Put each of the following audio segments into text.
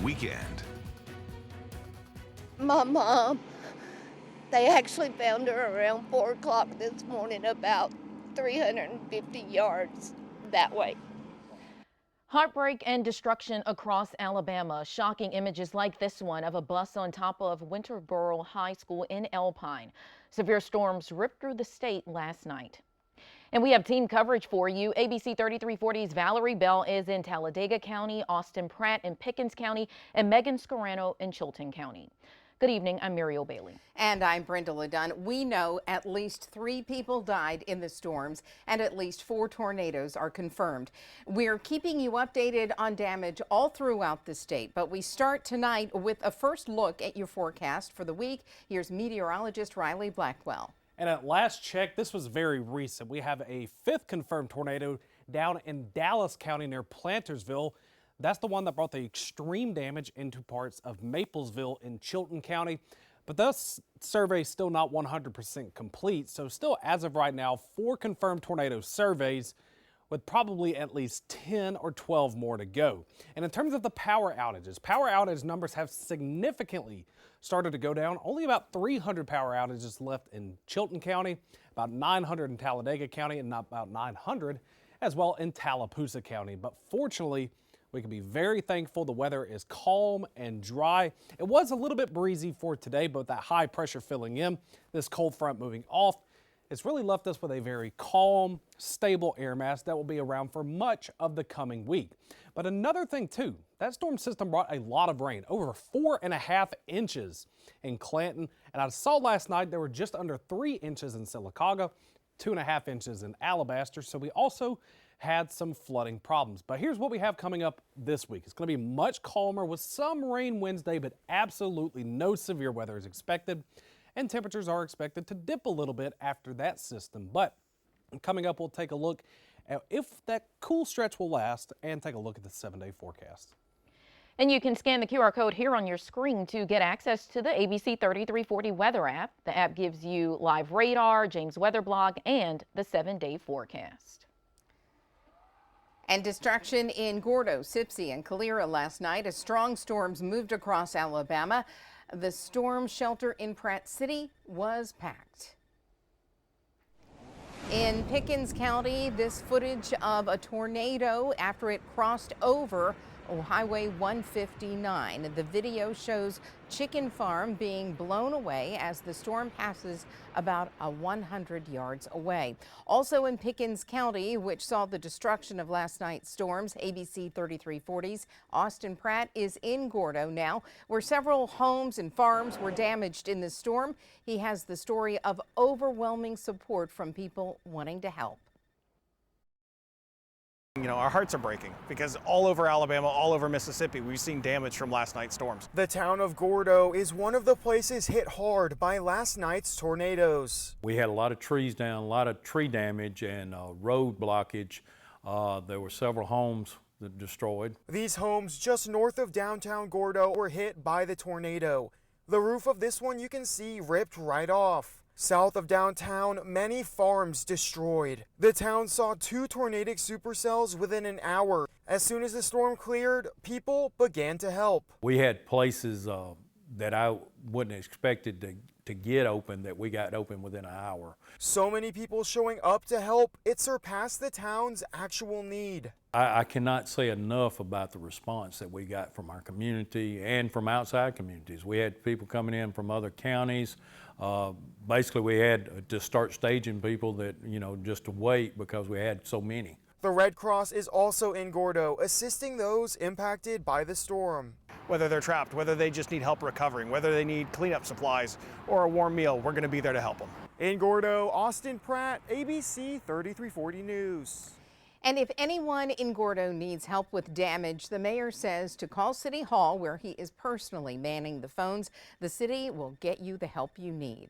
weekend. My mom, they actually found her around 4 o'clock this morning, about 350 yards that way. Heartbreak and destruction across Alabama. Shocking images like this one of a bus on top of Winterboro High School in Alpine. Severe storms ripped through the state last night. And we have team coverage for you. ABC 3340's Valerie Bell is in Talladega County, Austin Pratt in Pickens County, and Megan Scarano in Chilton County. Good evening, I'm Muriel Bailey. And I'm Brenda LeDunn. We know at least 3 people died in the storms and at least 4 tornadoes are confirmed. We're keeping you updated on damage all throughout the state, but we start tonight with a first look at your forecast for the week. Here's meteorologist Riley Blackwell. And at last check, this was very recent. We have a 5th confirmed tornado down in Dallas County near Plantersville. That's the one that brought the extreme damage into parts of Maplesville in Chilton County. But this survey is still not 100% complete. So still, as of right now, 4 confirmed tornado surveys with probably at least 10 or 12 more to go. And in terms of the power outage numbers have significantly started to go down. Only about 300 power outages left in Chilton County, about 900 in Talladega County, and about 900 as well in Tallapoosa County. But fortunately, we can be very thankful the weather is calm and dry. It was a little bit breezy for today, but with that high pressure filling in, this cold front moving off, it's really left us with a very calm, stable air mass that will be around for much of the coming week. But another thing too, that storm system brought a lot of rain, over 4.5 inches in Clanton. And I saw last night there were just under 3 inches in Sylacauga, 2.5 inches in Alabaster. So we also had some flooding problems. But here's what we have coming up this week. It's going to be much calmer with some rain Wednesday, but absolutely no severe weather is expected. And temperatures are expected to dip a little bit after that system. But coming up, we'll take a look at if that cool stretch will last and take a look at the 7-day forecast. And you can scan the QR code here on your screen to get access to the ABC 3340 weather app. The app gives you live radar, James weather blog, and the 7-day forecast. And destruction in Gordo, Sipsey, and Calera last night as strong storms moved across Alabama. The storm shelter in Pratt City was packed. In Pickens County, this footage of a tornado after it crossed over Highway 159. The video shows chicken farm being blown away as the storm passes about 100 yards away. Also in Pickens County, which saw the destruction of last night's storms, ABC 3340's Austin Pratt is in Gordo now, where several homes and farms were damaged in the storm. He has the story of overwhelming support from people wanting to help. You know, our hearts are breaking because all over Alabama, all over Mississippi, we've seen damage from last night's storms. The town of Gordo is one of the places hit hard by last night's tornadoes. We had a lot of trees down, a lot of tree damage and road blockage. There were several homes that destroyed. These homes just north of downtown Gordo were hit by the tornado. The roof of this one you can see ripped right off. South of downtown, many farms destroyed. The town saw 2 tornadic supercells within an hour. As soon as the storm cleared, people began to help. We had places that I wouldn't have expected to get open that we got open within an hour. So many people showing up to help, it surpassed the town's actual need. I cannot say enough about the response that we got from our community and from outside communities. We had people coming in from other counties. Basically, we had to start staging people that, just to wait because we had so many. The Red Cross is also in Gordo, assisting those impacted by the storm. Whether they're trapped, whether they just need help recovering, whether they need cleanup supplies or a warm meal, we're going to be there to help them. In Gordo, Austin Pratt, ABC 3340 News. And if anyone in Gordo needs help with damage, the mayor says to call City Hall, where he is personally manning the phones. The city will get you the help you need.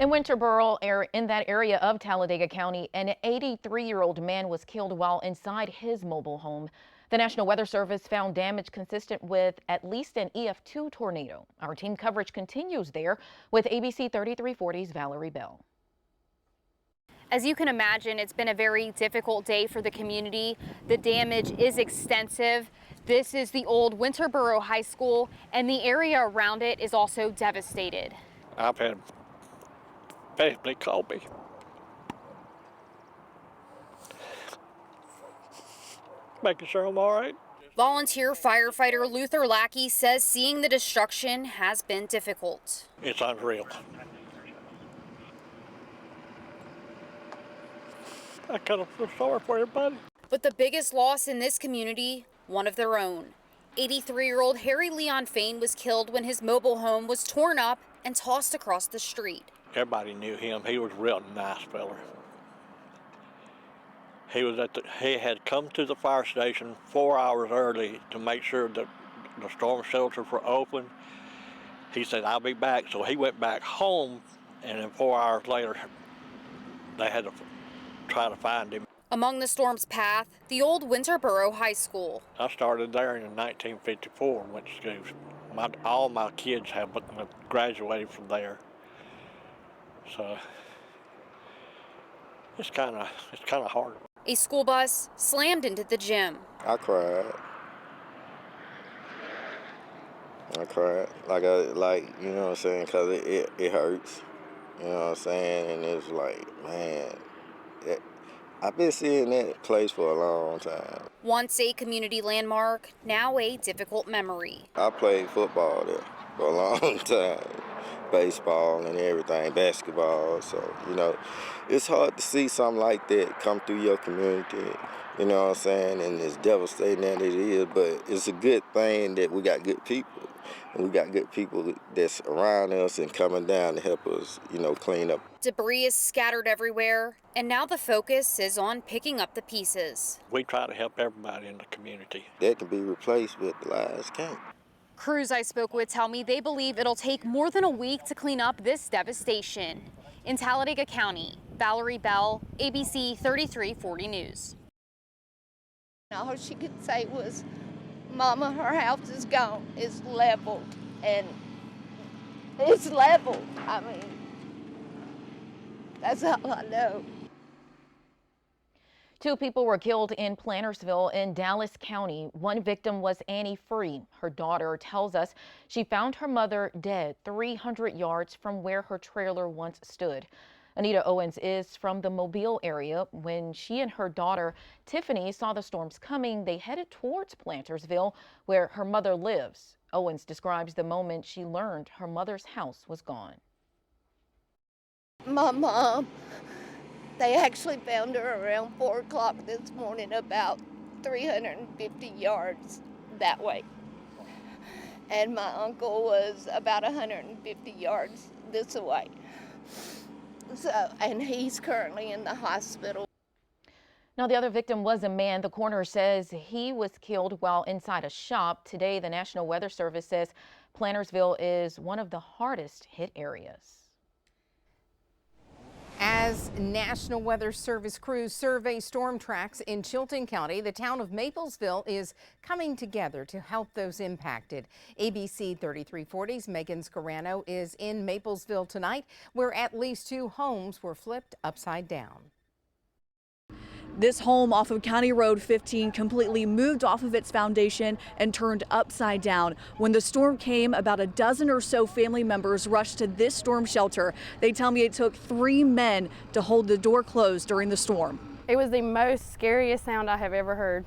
In Winterboro, in that area of Talladega County, an 83-year-old man was killed while inside his mobile home. The National Weather Service found damage consistent with at least an EF2 tornado. Our team coverage continues there with ABC 3340's Valerie Bell. As you can imagine, it's been a very difficult day for the community. The damage is extensive. This is the old Winterboro High School, and the area around it is also devastated. I've had family call me. Making sure I'm all right. Volunteer firefighter Luther Lackey says seeing the destruction has been difficult. It's unreal. I kind of feel sorry for everybody. But the biggest loss in this community, one of their own. 83-year-old Harry Leon Fain was killed when his mobile home was torn up and tossed across the street. Everybody knew him. He was a real nice fella. He had come to the fire station 4 hours early to make sure that the storm shelters were open. He said, "I'll be back." So he went back home, and then 4 hours later, they had to try to find him. Among the storm's path, the old Winterboro High School. I started there in 1954 and went to school. All my kids have graduated from there. So it's kind of hard. A school bus slammed into the gym. I cried. Like you know what I'm saying, because it hurts. You know what I'm saying, and it's like, man, I've been seeing that place for a long time. Once a community landmark, now a difficult memory. I played football there for a long time, baseball and everything, basketball. So, you know, it's hard to see something like that come through your community, you know what I'm saying, and as devastating as it is, but it's a good thing that we got good people. And we got good people that's around us and coming down to help us, you know, clean up. Debris is scattered everywhere, and now the focus is on picking up the pieces. We try to help everybody in the community. That can be replaced, but the lives can't. Crews I spoke with tell me they believe it'll take more than a week to clean up this devastation. In Talladega County, Valerie Bell, ABC 3340 News. All she could say was, "Mama, her house is gone. It's leveled." And it's leveled. I mean, that's all I know. 2 people were killed in Plantersville in Dallas County. One victim was Annie Free. Her daughter tells us she found her mother dead 300 yards from where her trailer once stood. Anita Owens is from the Mobile area. When she and her daughter Tiffany saw the storms coming, they headed towards Plantersville, where her mother lives. Owens describes the moment she learned her mother's house was gone. My mom, they actually found her around 4 o'clock this morning, about 350 yards that way. And my uncle was about 150 yards this way. So, and he's currently in the hospital. Now, the other victim was a man. The coroner says he was killed while inside a shop. Today, the National Weather Service says Plantersville is one of the hardest hit areas. As National Weather Service crews survey storm tracks in Chilton County, the town of Maplesville is coming together to help those impacted. ABC 3340's Megan Scarano is in Maplesville tonight, where at least 2 homes were flipped upside down. This home off of County Road 15 completely moved off of its foundation and turned upside down. When the storm came, about a dozen or so family members rushed to this storm shelter. They tell me it took 3 men to hold the door closed during the storm. It was the most scariest sound I have ever heard,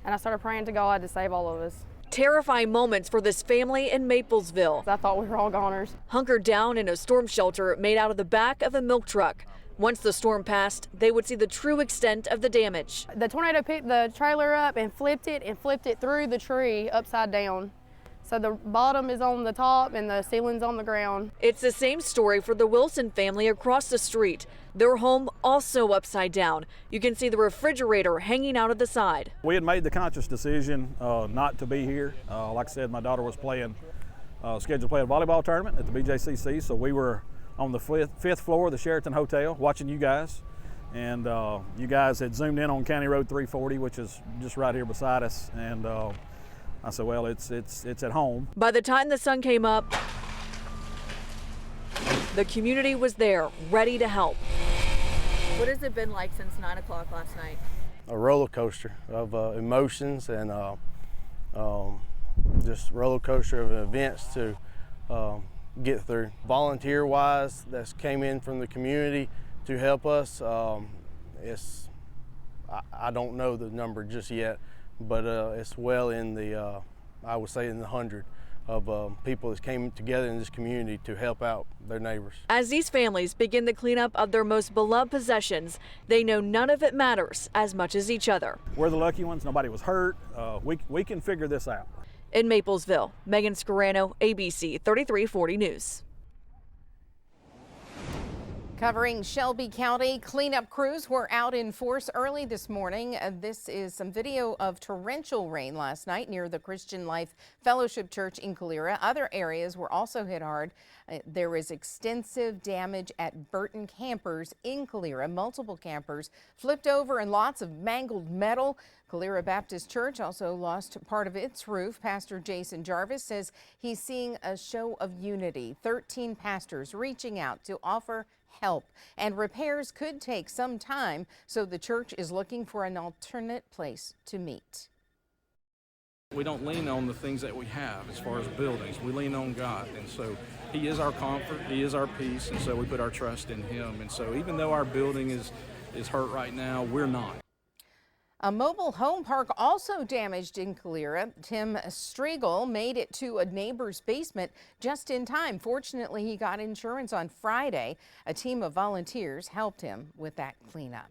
and I started praying to God to save all of us. Terrifying moments for this family in Maplesville. I thought we were all goners. Hunkered down in a storm shelter made out of the back of a milk truck. Once the storm passed, they would see the true extent of the damage. The tornado picked the trailer up and flipped it through the tree upside down. So the bottom is on the top and the ceiling's on the ground. It's the same story for the Wilson family across the street. Their home also upside down. You can see the refrigerator hanging out of the side. We had made the conscious decision not to be here. Like I said, my daughter was scheduled to play a volleyball tournament at the BJCC, so we were on the 5th floor of the Sheraton Hotel watching you guys. And you guys had zoomed in on County Road 340, which is just right here beside us. And I said, well, it's at home. By the time the sun came up, the community was there, ready to help. What has it been like since 9 o'clock last night? A roller coaster of emotions and just roller coaster of events to get through. Volunteer-wise, that came in from the community to help us. I don't know the number just yet, but it's well in the, I would say in the 100 of people that came together in this community to help out their neighbors. As these families begin the cleanup of their most beloved possessions, they know none of it matters as much as each other. We're the lucky ones. Nobody was hurt. We can figure this out. In Maplesville, Megan Scarano, ABC 3340 News. Covering Shelby County, cleanup crews were out in force early this morning. This is some video of torrential rain last night near the Christian Life Fellowship Church in Calera. Other areas were also hit hard. There is extensive damage at Burton Campers in Calera. Multiple campers flipped over and lots of mangled metal. Calera Baptist Church also lost part of its roof. Pastor Jason Jarvis says he's seeing a show of unity. 13 pastors reaching out to offer help, and repairs could take some time, so the church is looking for an alternate place to meet. We don't lean on the things that we have as far as buildings. We lean on God, and so He is our comfort, He is our peace, and so we put our trust in Him. And so even though our building is hurt right now, we're not. A mobile home park also damaged in Calera. Tim Striegel made it to a neighbor's basement just in time. Fortunately, he got insurance on Friday. A team of volunteers helped him with that cleanup.